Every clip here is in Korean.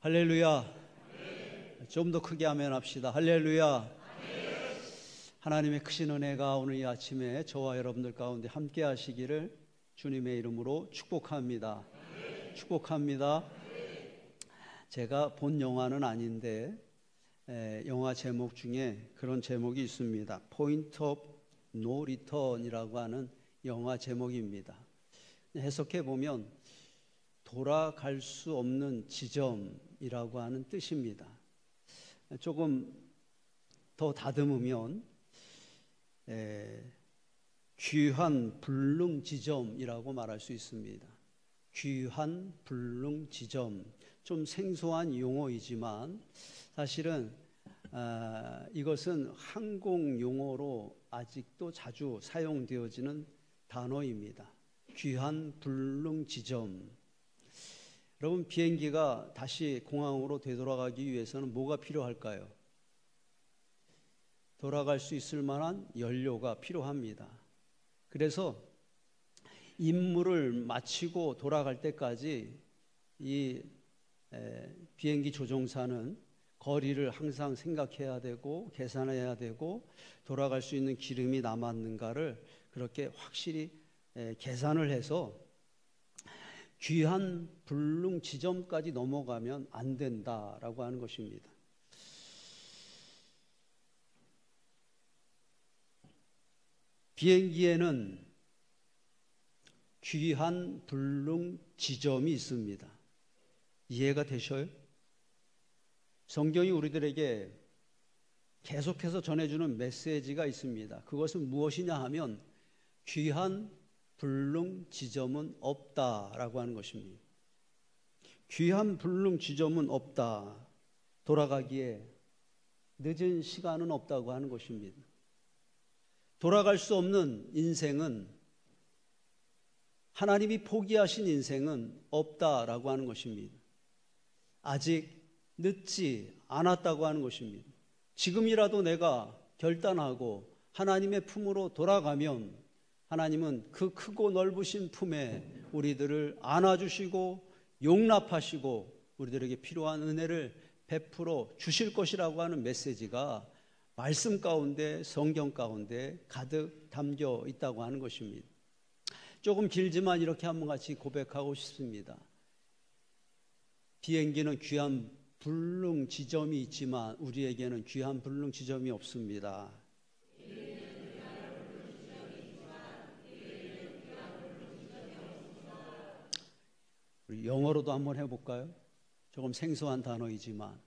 할렐루야. 좀 더 크게 아멘 합시다. 할렐루야. 하나님의 크신 은혜가 오늘 이 아침에 저와 여러분들 가운데 함께 하시기를 주님의 이름으로 축복합니다. 축복합니다. 제가 본 영화는 아닌데 영화 제목 중에 그런 제목이 있습니다. Point of No Return이라고 하는 영화 제목입니다. 해석해 보면 돌아갈 수 없는 지점이라고 하는 뜻입니다. 조금 더 다듬으면 귀한 불능 지점이라고 말할 수 있습니다. 귀한 불능 지점, 좀 생소한 용어이지만 사실은 이것은 항공 용어로 아직도 자주 사용되어지는 단어입니다. 귀한 불능 지점. 여러분, 비행기가 다시 공항으로 되돌아가기 위해서는 뭐가 필요할까요? 돌아갈 수 있을 만한 연료가 필요합니다. 그래서 임무를 마치고 돌아갈 때까지 이 비행기 조종사는 거리를 항상 생각해야 되고 계산해야 되고 돌아갈 수 있는 기름이 남았는가를 그렇게 확실히 계산을 해서 귀한 불능 지점까지 넘어가면 안 된다라고 하는 것입니다. 비행기에는 귀한 불능 지점이 있습니다. 이해가 되셔요? 성경이 우리들에게 계속해서 전해주는 메시지가 있습니다. 그것은 무엇이냐 하면 귀한 불능 지점은 없다라고 하는 것입니다. 귀한 불능 지점은 없다. 돌아가기에 늦은 시간은 없다고 하는 것입니다. 돌아갈 수 없는 인생은, 하나님이 포기하신 인생은 없다라고 하는 것입니다. 아직 늦지 않았다고 하는 것입니다. 지금이라도 내가 결단하고 하나님의 품으로 돌아가면 하나님은 그 크고 넓으신 품에 우리들을 안아주시고 용납하시고 우리들에게 필요한 은혜를 베풀어 주실 것이라고 하는 메시지가 말씀 가운데, 성경 가운데 가득 담겨 있다고 하는 것입니다. 조금 길지만 이렇게 한번 같이 고백하고 싶습니다. 비행기는 귀한 불능 지점이 있지만 우리에게는 귀한 불능 지점이 없습니다. 우리 영어로도 한번 해볼까요? 조금 생소한 단어이지만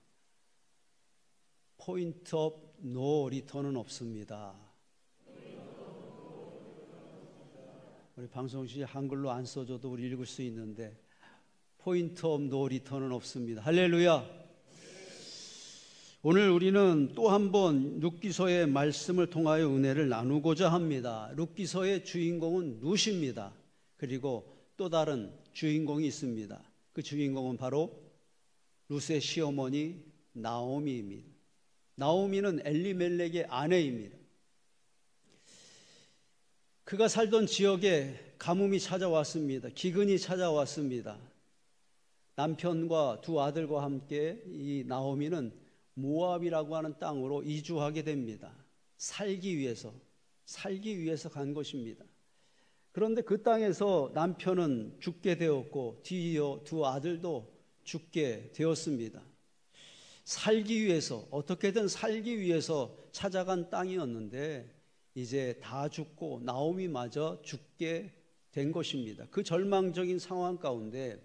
Point of No Return은 없습니다. 우리 방송시 한글로 안 써줘도 우리 읽을 수 있는데 Point of No Return은 없습니다. 할렐루야. 오늘 우리는 또 한 번 룻기서의 말씀을 통하여 은혜를 나누고자 합니다. 룻기서의 주인공은 룻입니다. 그리고 또 다른 주인공이 있습니다. 그 주인공은 바로 룻의 시어머니 나오미입니다. 나오미는 엘리멜렉의 아내입니다. 그가 살던 지역에 가뭄이 찾아왔습니다. 기근이 찾아왔습니다. 남편과 두 아들과 함께 이 나오미는 모압이라고 하는 땅으로 이주하게 됩니다. 살기 위해서 간 것입니다. 그런데 그 땅에서 남편은 죽게 되었고 뒤이어 두 아들도 죽게 되었습니다. 살기 위해서, 어떻게든 살기 위해서 찾아간 땅이었는데 이제 다 죽고 나오미마저 죽게 된 것입니다. 그 절망적인 상황 가운데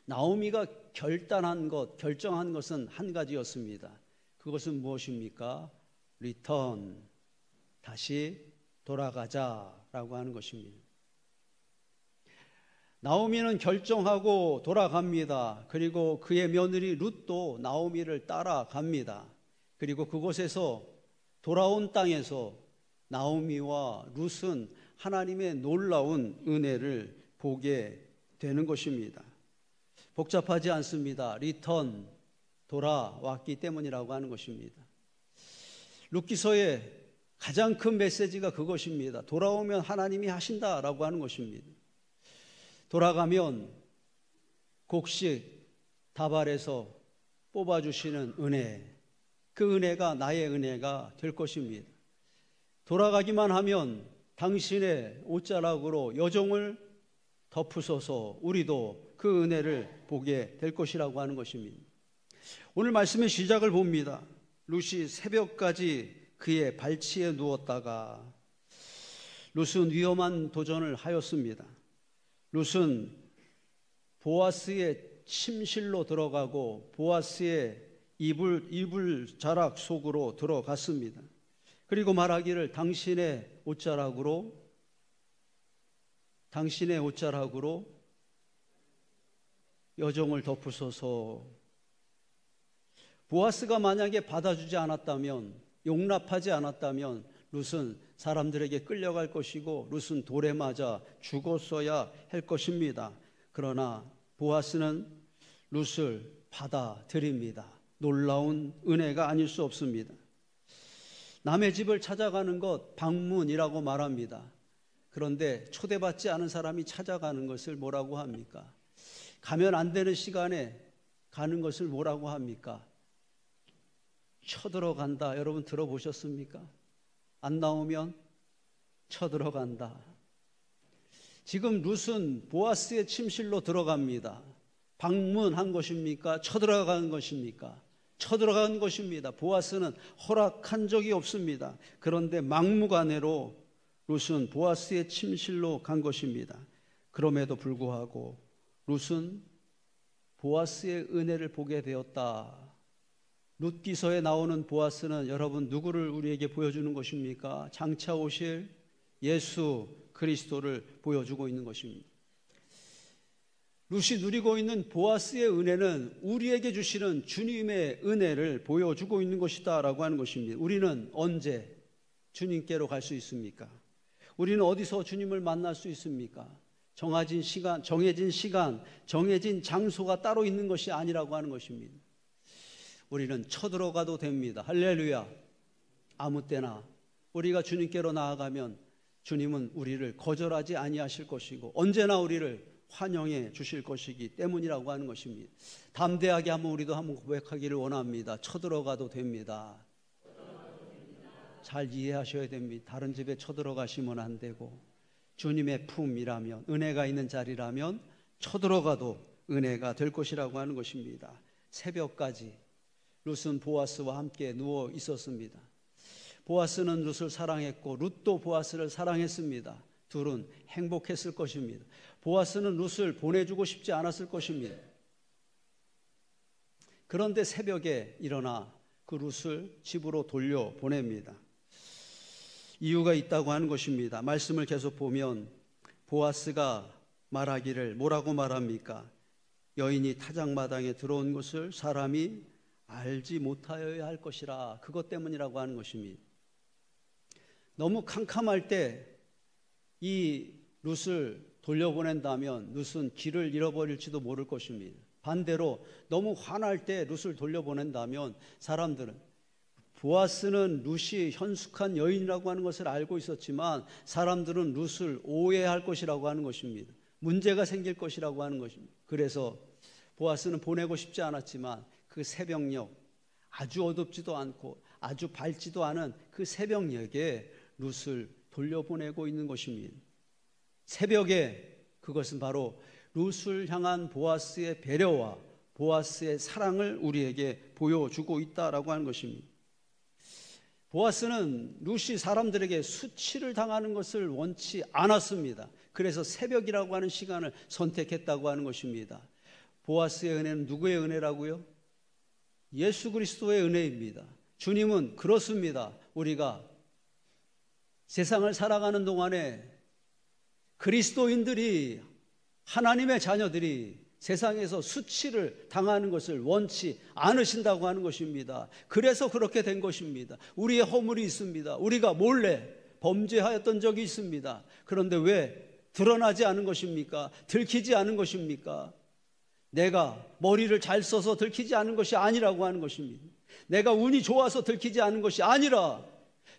나오미가 결정한 것은 한 가지였습니다. 그것은 무엇입니까? 리턴, 다시 돌아가자라고 하는 것입니다. 나오미는 결정하고 돌아갑니다. 그리고 그의 며느리 룻도 나오미를 따라갑니다. 그리고 그곳에서 돌아온 땅에서 나오미와 룻은 하나님의 놀라운 은혜를 보게 되는 것입니다. 복잡하지 않습니다. 리턴, 돌아왔기 때문이라고 하는 것입니다. 룻기서의 가장 큰 메시지가 그것입니다. 돌아오면 하나님이 하신다라고 하는 것입니다. 돌아가면 곡식 다발에서 뽑아주시는 은혜, 그 은혜가 나의 은혜가 될 것입니다. 돌아가기만 하면 당신의 옷자락으로 여종을 덮으소서 우리도 그 은혜를 보게 될 것이라고 하는 것입니다. 오늘 말씀의 시작을 봅니다. 룻이 새벽까지 그의 발치에 누웠다가 룻은 위험한 도전을 하였습니다. 룻은 보아스의 침실로 들어가고 보아스의 이불 자락 속으로 들어갔습니다. 그리고 말하기를 당신의 옷자락으로 여종을 덮으소서. 보아스가 만약에 받아주지 않았다면, 용납하지 않았다면 룻은 사람들에게 끌려갈 것이고 룻은 돌에 맞아 죽었어야 할 것입니다. 그러나 보아스는 룻을 받아들입니다. 놀라운 은혜가 아닐 수 없습니다. 남의 집을 찾아가는 것 방문이라고 말합니다. 그런데 초대받지 않은 사람이 찾아가는 것을 뭐라고 합니까? 가면 안 되는 시간에 가는 것을 뭐라고 합니까? 쳐들어간다. 여러분 들어보셨습니까? 안 나오면 쳐들어간다. 지금 룻은 보아스의 침실로 들어갑니다. 방문한 것입니까? 쳐들어간 것입니까? 쳐들어간 것입니다. 보아스는 허락한 적이 없습니다. 그런데 막무가내로 룻은 보아스의 침실로 간 것입니다. 그럼에도 불구하고 룻은 보아스의 은혜를 보게 되었다. 룻기서에 나오는 보아스는 여러분 누구를 우리에게 보여주는 것입니까? 장차 오실 예수 그리스도를 보여주고 있는 것입니다. 룻이 누리고 있는 보아스의 은혜는 우리에게 주시는 주님의 은혜를 보여주고 있는 것이다 라고 하는 것입니다. 우리는 언제 주님께로 갈 수 있습니까? 우리는 어디서 주님을 만날 수 있습니까? 정해진 시간, 정해진 장소가 따로 있는 것이 아니라고 하는 것입니다. 우리는 쳐들어가도 됩니다. 할렐루야. 아무 때나 우리가 주님께로 나아가면 주님은 우리를 거절하지 아니하실 것이고 언제나 우리를 환영해 주실 것이기 때문이라고 하는 것입니다. 담대하게 한번 우리도 한번 고백하기를 원합니다. 쳐들어가도 됩니다. 잘 이해하셔야 됩니다. 다른 집에 쳐들어가시면 안 되고 주님의 품이라면, 은혜가 있는 자리라면 쳐들어가도 은혜가 될 것이라고 하는 것입니다. 새벽까지 룻은 보아스와 함께 누워 있었습니다. 보아스는 룻을 사랑했고 룻도 보아스를 사랑했습니다. 둘은 행복했을 것입니다. 보아스는 룻을 보내주고 싶지 않았을 것입니다. 그런데 새벽에 일어나 그 룻을 집으로 돌려보냅니다. 이유가 있다고 하는 것입니다. 말씀을 계속 보면 보아스가 말하기를 뭐라고 말합니까? 여인이 타작마당에 들어온 것을 사람이 알지 못하여야 할 것이라. 그것 때문이라고 하는 것입니다. 너무 캄캄할 때 이 룻을 돌려보낸다면 룻은 길을 잃어버릴지도 모를 것입니다. 반대로 너무 화날 때 룻을 돌려보낸다면 사람들은 보아스는 룻이 현숙한 여인이라고 하는 것을 알고 있었지만 사람들은 룻을 오해할 것이라고 하는 것입니다. 문제가 생길 것이라고 하는 것입니다. 그래서 보아스는 보내고 싶지 않았지만 그 새벽녘, 아주 어둡지도 않고 아주 밝지도 않은 그 새벽녘에 룻을 돌려보내고 있는 것입니다. 새벽에 그것은 바로 룻을 향한 보아스의 배려와 보아스의 사랑을 우리에게 보여주고 있다라고 하는 것입니다. 보아스는 룻이 사람들에게 수치를 당하는 것을 원치 않았습니다. 그래서 새벽이라고 하는 시간을 선택했다고 하는 것입니다. 보아스의 은혜는 누구의 은혜라고요? 예수 그리스도의 은혜입니다. 주님은 그렇습니다. 우리가 세상을 살아가는 동안에 그리스도인들이, 하나님의 자녀들이 세상에서 수치를 당하는 것을 원치 않으신다고 하는 것입니다. 그래서 그렇게 된 것입니다. 우리의 허물이 있습니다. 우리가 몰래 범죄하였던 적이 있습니다. 그런데 왜 드러나지 않은 것입니까? 들키지 않은 것입니까? 내가 머리를 잘 써서 들키지 않은 것이 아니라고 하는 것입니다. 내가 운이 좋아서 들키지 않은 것이 아니라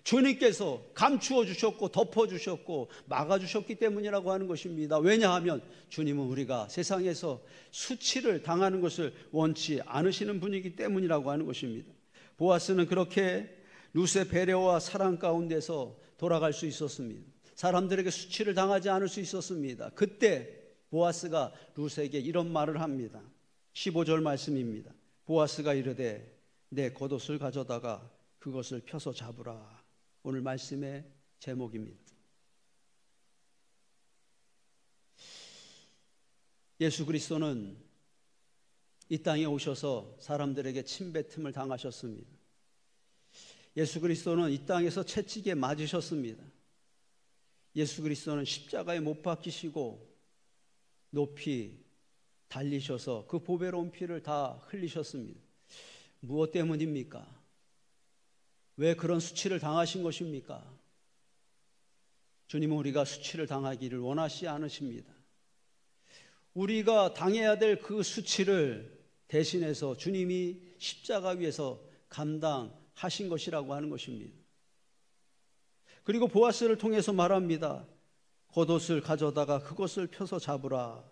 주님께서 감추어 주셨고 덮어 주셨고 막아 주셨기 때문이라고 하는 것입니다. 왜냐하면 주님은 우리가 세상에서 수치를 당하는 것을 원치 않으시는 분이기 때문이라고 하는 것입니다. 보아스는 그렇게 룻의 배려와 사랑 가운데서 돌아갈 수 있었습니다. 사람들에게 수치를 당하지 않을 수 있었습니다. 그때 보아스가 룻에게 이런 말을 합니다. 15절 말씀입니다. 보아스가 이르되 내 겉옷을 가져다가 그것을 펴서 잡으라. 오늘 말씀의 제목입니다. 예수 그리스도는 이 땅에 오셔서 사람들에게 침뱉음을 당하셨습니다. 예수 그리스도는 이 땅에서 채찍에 맞으셨습니다. 예수 그리스도는 십자가에 못 박히시고 높이 달리셔서 그 보배로운 피를 다 흘리셨습니다. 무엇 때문입니까? 왜 그런 수치를 당하신 것입니까? 주님은 우리가 수치를 당하기를 원하시지 않으십니다. 우리가 당해야 될 그 수치를 대신해서 주님이 십자가 위에서 감당하신 것이라고 하는 것입니다. 그리고 보아스를 통해서 말합니다. 겉옷을 가져다가 그것을 펴서 잡으라.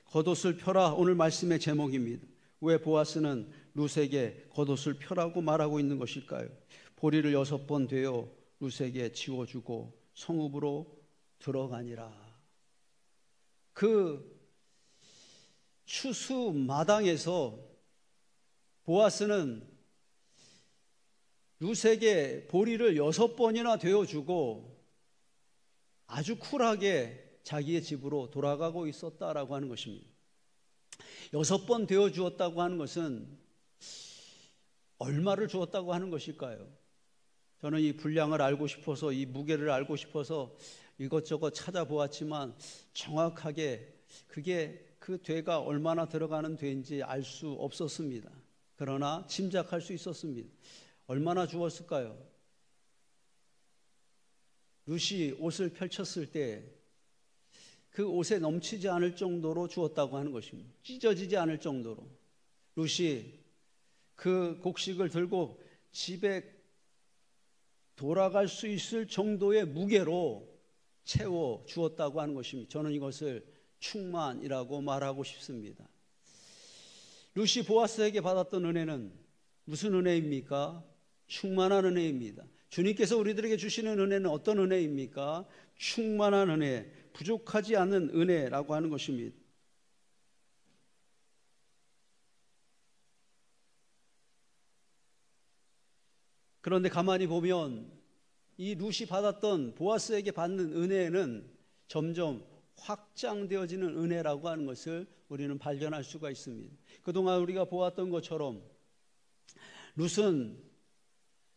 겉옷을 펴라. 오늘 말씀의 제목입니다. 왜 보아스는 룻에게 겉옷을 펴라고 말하고 있는 것일까요? 보리를 6번 되어 룻에게 지워주고 성읍으로 들어가니라. 그 추수 마당에서 보아스는 룻에게 보리를 6번이나 되어주고 아주 쿨하게 자기의 집으로 돌아가고 있었다라고 하는 것입니다. 6번 되어주었다고 하는 것은 얼마를 주었다고 하는 것일까요? 저는 이 분량을 알고 싶어서, 이 무게를 알고 싶어서 이것저것 찾아보았지만 정확하게 그게 그 되가 얼마나 들어가는 되인지 알 수 없었습니다. 그러나 짐작할 수 있었습니다. 얼마나 주었을까요? 룻이 옷을 펼쳤을 때 그 옷에 넘치지 않을 정도로 주었다고 하는 것입니다. 찢어지지 않을 정도로. 룻이 그 곡식을 들고 집에 돌아갈 수 있을 정도의 무게로 채워 주었다고 하는 것입니다. 저는 이것을 충만이라고 말하고 싶습니다. 룻이 보아스에게 받았던 은혜는 무슨 은혜입니까? 충만한 은혜입니다. 주님께서 우리들에게 주시는 은혜는 어떤 은혜입니까? 충만한 은혜, 부족하지 않는 은혜라고 하는 것입니다. 그런데 가만히 보면 이 룻이 받았던 보아스에게 받는 은혜는 점점 확장되어지는 은혜라고 하는 것을 우리는 발견할 수가 있습니다. 그동안 우리가 보았던 것처럼 룻은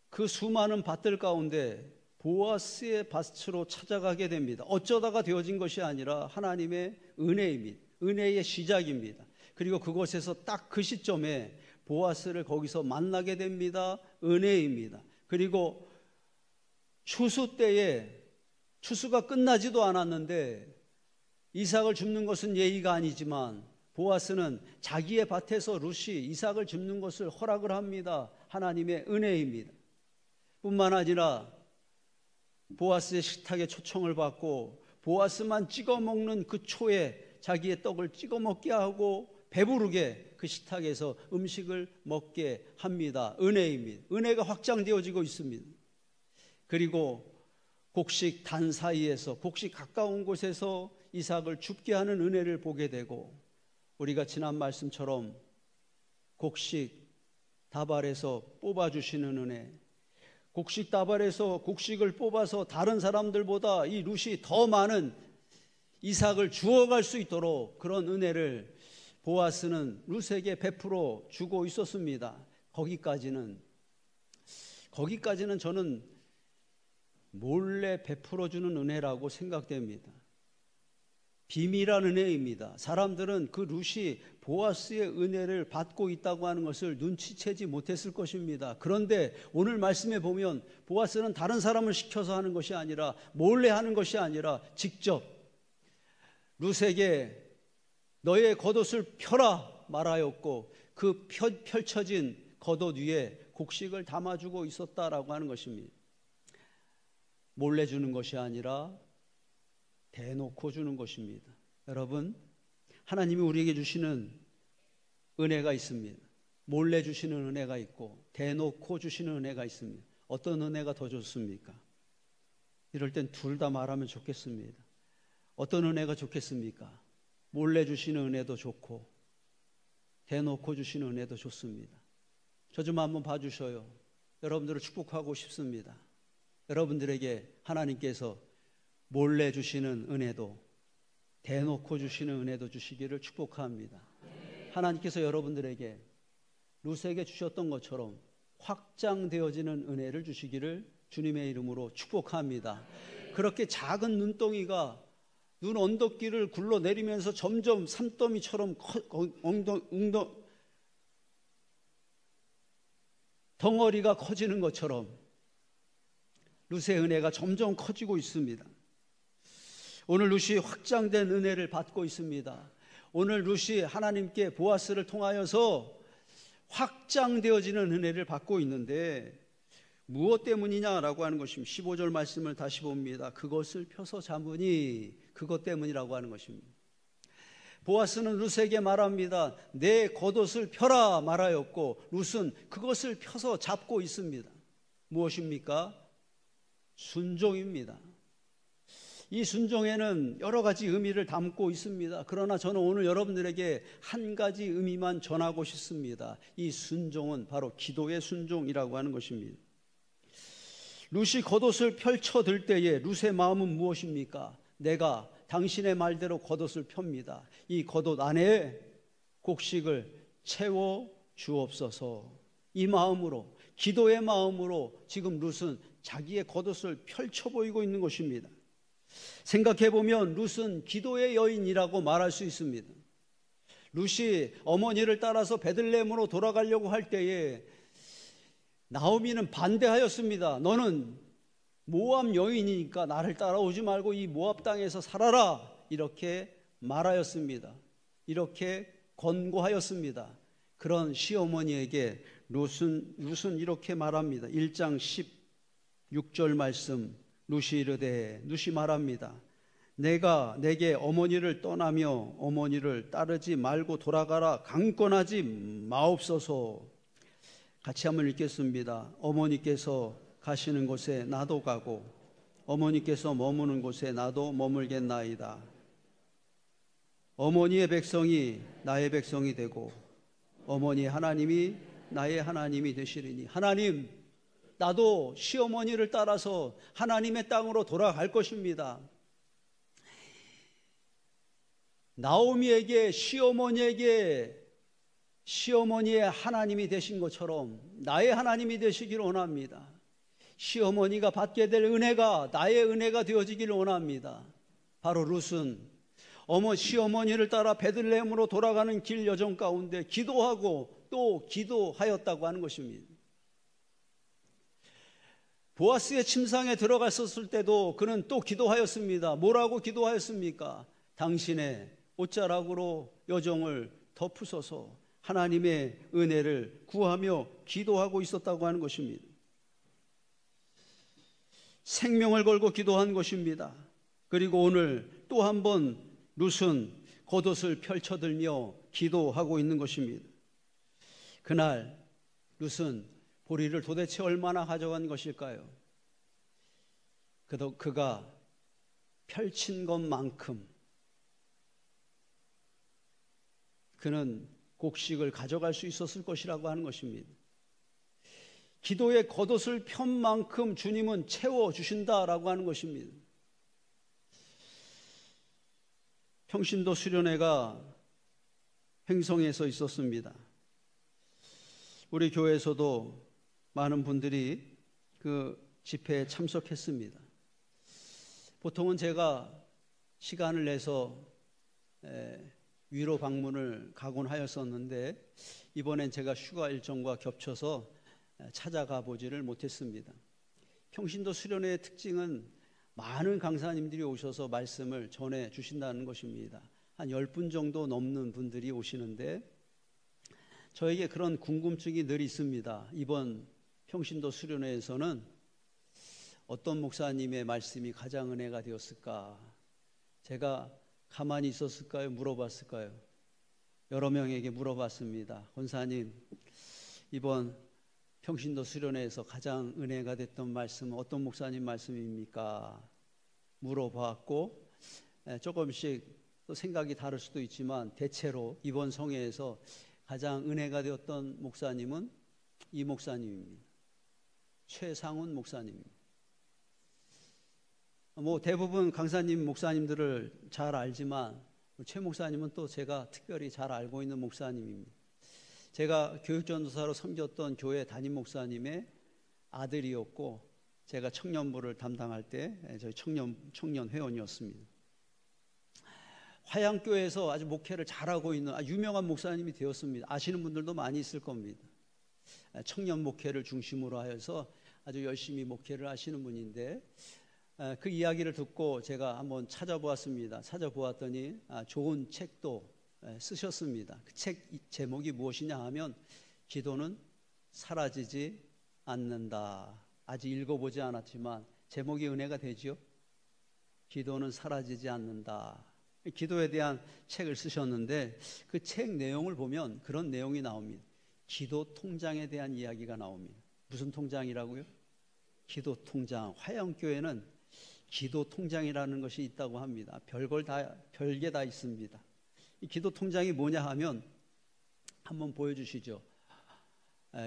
그 수많은 밭들 가운데 보아스의 밭으로 찾아가게 됩니다. 어쩌다가 되어진 것이 아니라 하나님의 은혜입니다. 은혜의 시작입니다. 그리고 그곳에서 딱 그 시점에 보아스를 거기서 만나게 됩니다. 은혜입니다. 그리고 추수 때에 추수가 끝나지도 않았는데 이삭을 줍는 것은 예의가 아니지만 보아스는 자기의 밭에서 룻이 이삭을 줍는 것을 허락을 합니다. 하나님의 은혜입니다. 뿐만 아니라 보아스의 식탁에 초청을 받고 보아스만 찍어 먹는 그 초에 자기의 떡을 찍어 먹게 하고 배부르게 그 식탁에서 음식을 먹게 합니다. 은혜입니다. 은혜가 확장되어지고 있습니다. 그리고 곡식 단 사이에서 곡식 가까운 곳에서 이삭을 줍게 하는 은혜를 보게 되고 우리가 지난 말씀처럼 곡식 다발에서 뽑아주시는 은혜, 곡식 다발에서 곡식을 뽑아서 다른 사람들보다 이 룻이 더 많은 이삭을 주어갈 수 있도록 그런 은혜를 보아스는 룻에게 베풀어 주고 있었습니다. 거기까지는 저는 몰래 베풀어 주는 은혜라고 생각됩니다. 비밀한 은혜입니다. 사람들은 그 룻이 보아스의 은혜를 받고 있다고 하는 것을 눈치채지 못했을 것입니다. 그런데 오늘 말씀에 보면 보아스는 다른 사람을 시켜서 하는 것이 아니라 몰래 하는 것이 아니라 직접 룻에게 너의 겉옷을 펴라 말하였고 그 펼쳐진 겉옷 위에 곡식을 담아주고 있었다라고 하는 것입니다. 몰래 주는 것이 아니라 대놓고 주는 것입니다. 여러분, 하나님이 우리에게 주시는 은혜가 있습니다. 몰래 주시는 은혜가 있고 대놓고 주시는 은혜가 있습니다. 어떤 은혜가 더 좋습니까? 이럴 땐 둘 다 말하면 좋겠습니다. 어떤 은혜가 좋겠습니까? 몰래 주시는 은혜도 좋고 대놓고 주시는 은혜도 좋습니다. 저 좀 한번 봐주셔요. 여러분들을 축복하고 싶습니다. 여러분들에게 하나님께서 몰래 주시는 은혜도 대놓고 주시는 은혜도 주시기를 축복합니다. 하나님께서 여러분들에게 룻에게 주셨던 것처럼 확장되어지는 은혜를 주시기를 주님의 이름으로 축복합니다. 그렇게 작은 눈덩이가 눈 언덕길을 굴러내리면서 점점 산더미처럼 덩어리가 커지는 것처럼 룻의 은혜가 점점 커지고 있습니다. 오늘 룻이 확장된 은혜를 받고 있습니다. 오늘 룻이 하나님께 보아스를 통하여서 확장되어지는 은혜를 받고 있는데 무엇 때문이냐라고 하는 것입니다. 15절 말씀을 다시 봅니다. 그것을 펴서 잡으니 그것 때문이라고 하는 것입니다. 보아스는 룻에게 말합니다. 내 겉옷을 펴라 말하였고 룻은 그것을 펴서 잡고 있습니다. 무엇입니까? 순종입니다. 이 순종에는 여러 가지 의미를 담고 있습니다. 그러나 저는 오늘 여러분들에게 한 가지 의미만 전하고 싶습니다. 이 순종은 바로 기도의 순종이라고 하는 것입니다. 룻이 겉옷을 펼쳐들 때에 룻의 마음은 무엇입니까? 내가 당신의 말대로 겉옷을 펴니다. 이 겉옷 안에 곡식을 채워 주옵소서. 이 마음으로, 기도의 마음으로 지금 룻은 자기의 겉옷을 펼쳐 보이고 있는 것입니다. 생각해보면 룻은 기도의 여인이라고 말할 수 있습니다. 룻이 어머니를 따라서 베들레헴으로 돌아가려고 할 때에 나오미는 반대하였습니다. 너는 모압 여인이니까 나를 따라오지 말고 이 모압 땅에서 살아라, 이렇게 말하였습니다. 이렇게 권고하였습니다. 그런 시어머니에게 룻은 이렇게 말합니다. 1장 16절 말씀, 룻이 이르되, 룻이 말합니다. 내가 내게 어머니를 떠나며 어머니를 따르지 말고 돌아가라 강권하지 마옵소서. 같이 한번 읽겠습니다. 어머니께서 가시는 곳에 나도 가고 어머니께서 머무는 곳에 나도 머물겠나이다. 어머니의 백성이 나의 백성이 되고 어머니 하나님이 나의 하나님이 되시리니. 하나님, 나도 시어머니를 따라서 하나님의 땅으로 돌아갈 것입니다. 나오미에게 시어머니의 하나님이 되신 것처럼 나의 하나님이 되시기를 원합니다. 시어머니가 받게 될 은혜가 나의 은혜가 되어지기를 원합니다. 바로 룻은 시어머니를 따라 베들레헴으로 돌아가는 길 여정 가운데 기도하고 또 기도하였다고 하는 것입니다. 보아스의 침상에 들어갔었을 때도 그는 또 기도하였습니다. 뭐라고 기도하였습니까? 당신의 옷자락으로 여정을 덮으소서. 하나님의 은혜를 구하며 기도하고 있었다고 하는 것입니다. 생명을 걸고 기도한 것입니다. 그리고 오늘 또 한 번 룻은 겉옷을 펼쳐들며 기도하고 있는 것입니다. 그날 룻은 보리를 도대체 얼마나 가져간 것일까요? 그가 펼친 것만큼 그는 곡식을 가져갈 수 있었을 것이라고 하는 것입니다. 기도의 겉옷을 편 만큼 주님은 채워주신다라고 하는 것입니다. 평신도 수련회가 횡성에서 있었습니다. 우리 교회에서도 많은 분들이 그 집회에 참석했습니다. 보통은 제가 시간을 내서 위로 방문을 가곤 하였었는데 이번엔 제가 휴가 일정과 겹쳐서 찾아가 보지를 못했습니다. 평신도 수련회의 특징은 많은 강사님들이 오셔서 말씀을 전해 주신다는 것입니다. 한 10분 정도 넘는 분들이 오시는데 저에게 그런 궁금증이 늘 있습니다. 이번 평신도 수련회에서는 어떤 목사님의 말씀이 가장 은혜가 되었을까? 제가 가만히 있었을까요? 물어봤을까요? 여러 명에게 물어봤습니다. 권사님, 이번 평신도 수련회에서 가장 은혜가 됐던 말씀은 어떤 목사님 말씀입니까? 물어봤고, 조금씩 또 생각이 다를 수도 있지만 대체로 이번 성회에서 가장 은혜가 되었던 목사님은 이 목사님입니다. 최상훈 목사님입니다. 대부분 강사님 목사님들을 잘 알지만 최 목사님은 또 제가 특별히 잘 알고 있는 목사님입니다. 제가 교육전도사로 섬겼던 교회 담임 목사님의 아들이었고, 제가 청년부를 담당할 때 저희 청년 회원이었습니다. 화양교회에서 아주 목회를 잘하고 있는 유명한 목사님이 되었습니다. 아시는 분들도 많이 있을 겁니다. 청년 목회를 중심으로 하여서 아주 열심히 목회를 하시는 분인데, 그 이야기를 듣고 제가 한번 찾아보았습니다. 찾아보았더니 좋은 책도 쓰셨습니다. 그 책 제목이 무엇이냐 하면 기도는 사라지지 않는다. 아직 읽어보지 않았지만 제목이 은혜가 되죠. 기도는 사라지지 않는다. 기도에 대한 책을 쓰셨는데 그 책 내용을 보면 그런 내용이 나옵니다. 기도 통장에 대한 이야기가 나옵니다. 무슨 통장이라고요? 기도 통장. 화양교회는 기도 통장이라는 것이 있다고 합니다. 별게 다 있습니다. 이 기도 통장이 뭐냐 하면 한번 보여주시죠.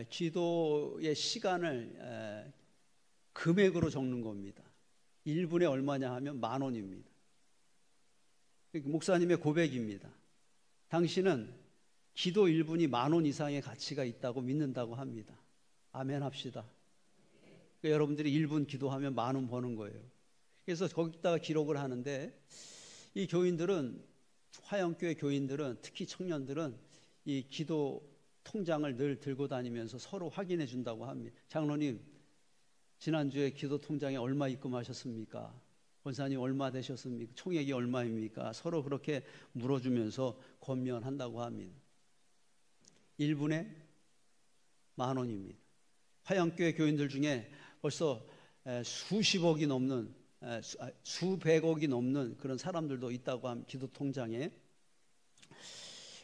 기도의 시간을 금액으로 적는 겁니다. 1분에 얼마냐 하면 10,000원입니다. 목사님의 고백입니다. 당신은 기도 1분이 10,000원 이상의 가치가 있다고 믿는다고 합니다. 아멘 합시다. 그러니까 여러분들이 1분 기도하면 10,000원 버는 거예요. 그래서 거기다가 기록을 하는데, 이 교인들은, 화영교회 교인들은, 특히 청년들은 이 기도 통장을 늘 들고 다니면서 서로 확인해 준다고 합니다. 장로님, 지난주에 기도 통장에 얼마 입금하셨습니까? 권사님 얼마 되셨습니까? 총액이 얼마입니까? 서로 그렇게 물어주면서 권면한다고 합니다. 1분에 10,000원입니다. 화영교회 교인들 중에 벌써 수십억이 넘는, 수백억이 넘는 그런 사람들도 있다고 합니다. 기도 통장에.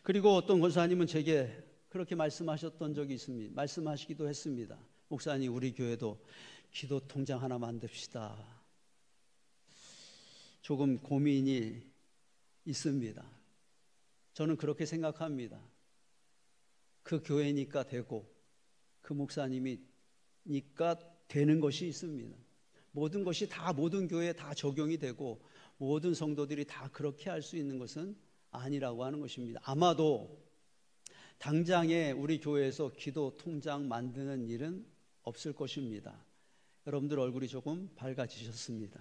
그리고 어떤 권사님은 제게 그렇게 말씀하셨던 적이 있습니다. 말씀하시기도 했습니다. 목사님, 우리 교회도 기도 통장 하나 만듭시다. 조금 고민이 있습니다. 저는 그렇게 생각합니다. 그 교회니까 되고 그 목사님이니까 되는 것이 있습니다. 모든 것이 다 모든 교회에 다 적용이 되고 모든 성도들이 다 그렇게 할 수 있는 것은 아니라고 하는 것입니다. 아마도 당장에 우리 교회에서 기도 통장 만드는 일은 없을 것입니다. 여러분들 얼굴이 조금 밝아지셨습니다.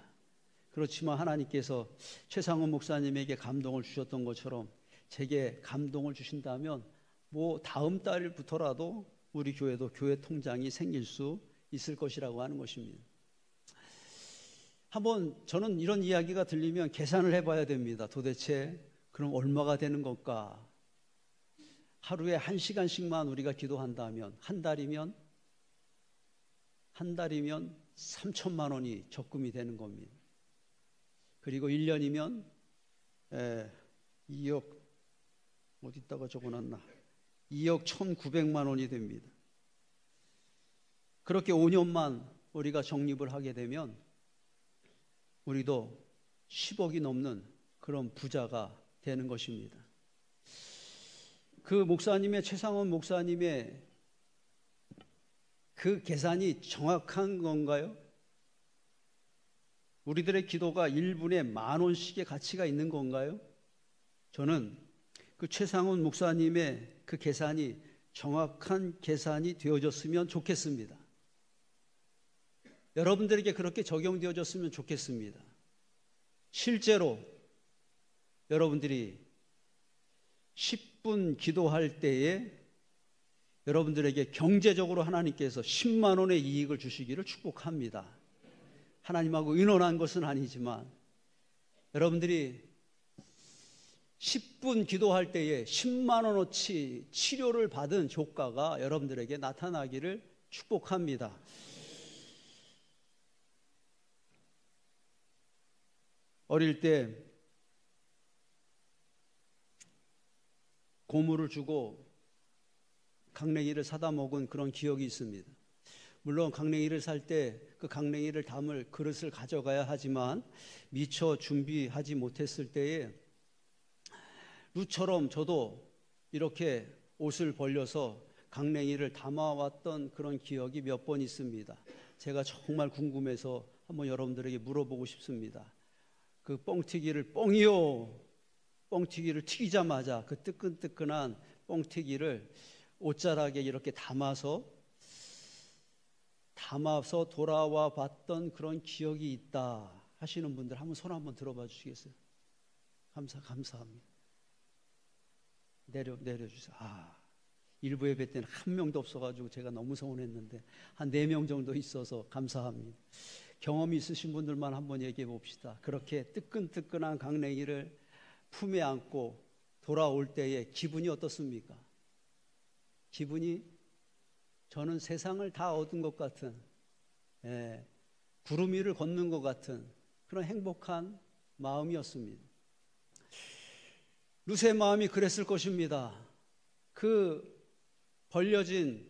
그렇지만 하나님께서 최상훈 목사님에게 감동을 주셨던 것처럼 제게 감동을 주신다면 다음 달부터라도 우리 교회도 교회 통장이 생길 수 있을 것이라고 하는 것입니다. 한번 저는 이런 이야기가 들리면 계산을 해봐야 됩니다. 도대체 그럼 얼마가 되는 걸까? 하루에 1시간씩만 우리가 기도한다면 한 달이면 3천만 원이 적금이 되는 겁니다. 그리고 1년이면 2억 어디다가 적어놨나? 2억 1,900만 원이 됩니다. 그렇게 5년만 우리가 적립을 하게 되면 우리도 10억이 넘는 그런 부자가 되는 것입니다. 그 목사님의, 최상원 목사님의 그 계산이 정확한 건가요? 우리들의 기도가 1분에 10,000원씩의 가치가 있는 건가요? 저는 그 최상훈 목사님의 그 계산이 정확한 계산이 되어졌으면 좋겠습니다. 여러분들에게 그렇게 적용되어졌으면 좋겠습니다. 실제로 여러분들이 10분 기도할 때에 여러분들에게 경제적으로 하나님께서 10만 원의 이익을 주시기를 축복합니다. 하나님하고 의논한 것은 아니지만 여러분들이 10분 기도할 때에 10만 원어치 치료를 받은 효과가 여러분들에게 나타나기를 축복합니다. 어릴 때 고무를 주고 강냉이를 사다 먹은 그런 기억이 있습니다. 물론 강냉이를 살 때 그 강냉이를 담을 그릇을 가져가야 하지만 미처 준비하지 못했을 때에 루처럼 저도 이렇게 옷을 벌려서 강냉이를 담아왔던 그런 기억이 몇 번 있습니다. 제가 정말 궁금해서 한번 여러분들에게 물어보고 싶습니다. 그 뻥튀기를 뻥튀기를 튀기자마자 그 뜨끈뜨끈한 뻥튀기를 옷자락에 이렇게 담아서 돌아와 봤던 그런 기억이 있다 하시는 분들 한번 손 한번 들어봐 주시겠어요? 감사합니다. 내려주세요. 일부 예배 때는 한 명도 없어가지고 제가 너무 서운했는데 한 4명 정도 있어서 감사합니다. 경험이 있으신 분들만 한번 얘기해 봅시다. 그렇게 뜨끈뜨끈한 강냉이를 품에 안고 돌아올 때의 기분이 어떻습니까? 기분이 저는 세상을 다 얻은 것 같은, 구름 위를 걷는 것 같은 그런 행복한 마음이었습니다. 룻의 마음이 그랬을 것입니다. 그 벌려진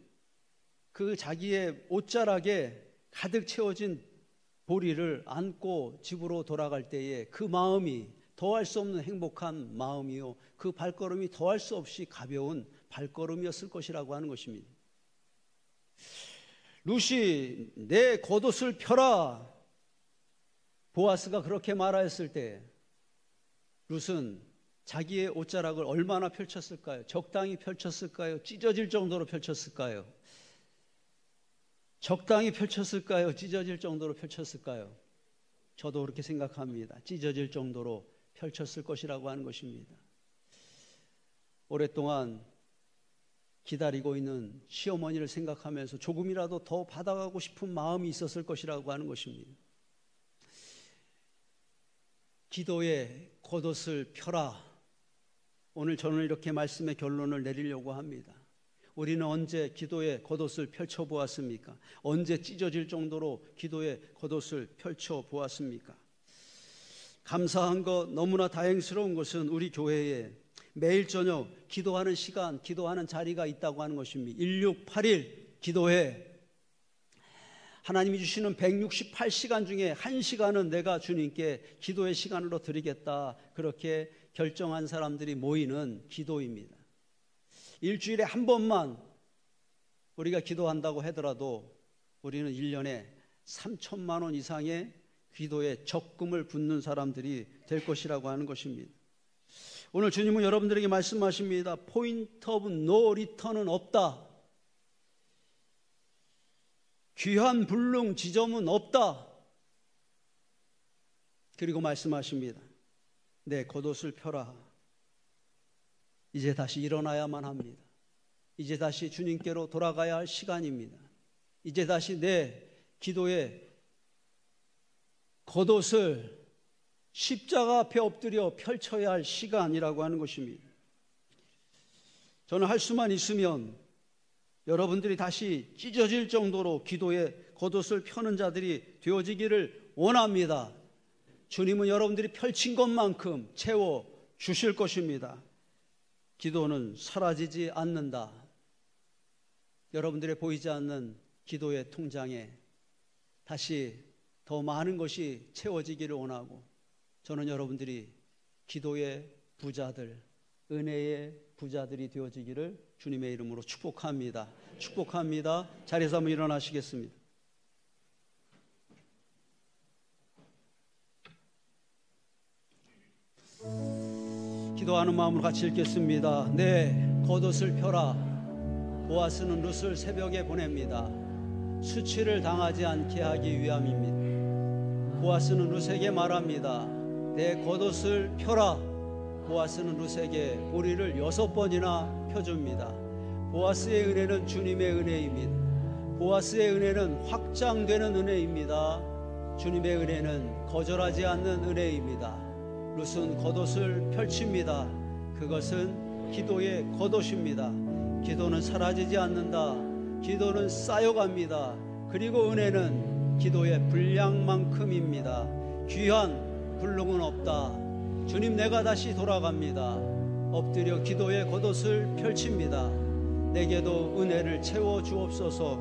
그 자기의 옷자락에 가득 채워진 보리를 안고 집으로 돌아갈 때에 그 마음이 더할 수 없는 행복한 마음이요, 그 발걸음이 더할 수 없이 가벼운 발걸음이었을 것이라고 하는 것입니다. 룻이 내 겉옷을 펴라, 보아스가 그렇게 말하였을 때 룻은 자기의 옷자락을 얼마나 펼쳤을까요? 적당히 펼쳤을까요? 찢어질 정도로 펼쳤을까요? 적당히 펼쳤을까요? 찢어질 정도로 펼쳤을까요? 저도 그렇게 생각합니다. 찢어질 정도로 펼쳤을 것이라고 하는 것입니다. 오랫동안 기다리고 있는 시어머니를 생각하면서 조금이라도 더 받아가고 싶은 마음이 있었을 것이라고 하는 것입니다. 기도의 겉옷을 펴라. 오늘 저는 이렇게 말씀의 결론을 내리려고 합니다. 우리는 언제 기도의 겉옷을 펼쳐보았습니까? 언제 찢어질 정도로 기도의 겉옷을 펼쳐보았습니까? 감사한 것, 너무나 다행스러운 것은 우리 교회에 매일 저녁 기도하는 시간, 기도하는 자리가 있다고 하는 것입니다. 1681 기도회. 하나님이 주시는 168시간 중에 1시간은 내가 주님께 기도의 시간으로 드리겠다, 그렇게 결정한 사람들이 모이는 기도입니다. 일주일에 한 번만 우리가 기도한다고 하더라도 우리는 1년에 3천만 원 이상의 기도에 적금을 붓는 사람들이 될 것이라고 하는 것입니다. 오늘 주님은 여러분들에게 말씀하십니다. 포인트 오브 노 리턴은 없다. 귀환 불능 지점은 없다. 그리고 말씀하십니다. 내 겉옷을 펴라. 이제 다시 일어나야만 합니다. 이제 다시 주님께로 돌아가야 할 시간입니다. 이제 다시 내 기도의 겉옷을 십자가 앞에 엎드려 펼쳐야 할 시간이라고 하는 것입니다. 저는 할 수만 있으면 여러분들이 다시 찢어질 정도로 기도의 겉옷을 펴는 자들이 되어지기를 원합니다. 주님은 여러분들이 펼친 것만큼 채워 주실 것입니다. 기도는 사라지지 않는다. 여러분들의 보이지 않는 기도의 통장에 다시 더 많은 것이 채워지기를 원하고, 저는 여러분들이 기도의 부자들, 은혜의 부자들이 되어지기를 주님의 이름으로 축복합니다. 축복합니다. 자리에서 한번 일어나시겠습니다. 기도하는 마음으로 같이 읽겠습니다. 내 겉옷을 펴라. 보아스는 룻을 새벽에 보냅니다. 수치를 당하지 않게 하기 위함입니다. 보아스는 룻에게 말합니다. 내 겉옷을 펴라. 보아스는 룻에게 보리를 6번이나 펴줍니다. 보아스의 은혜는 주님의 은혜입니다. 보아스의 은혜는 확장되는 은혜입니다. 주님의 은혜는 거절하지 않는 은혜입니다. 룻은 겉옷을 펼칩니다. 그것은 기도의 겉옷입니다. 기도는 사라지지 않는다. 기도는 쌓여갑니다. 그리고 은혜는 기도의 분량만큼입니다. 귀한 굴릉은 없다. 주님, 내가 다시 돌아갑니다. 엎드려 기도의 겉옷을 펼칩니다. 내게도 은혜를 채워 주옵소서.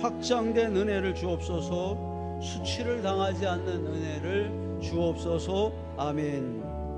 확장된 은혜를 주옵소서. 수치를 당하지 않는 은혜를 주옵소서. 아멘.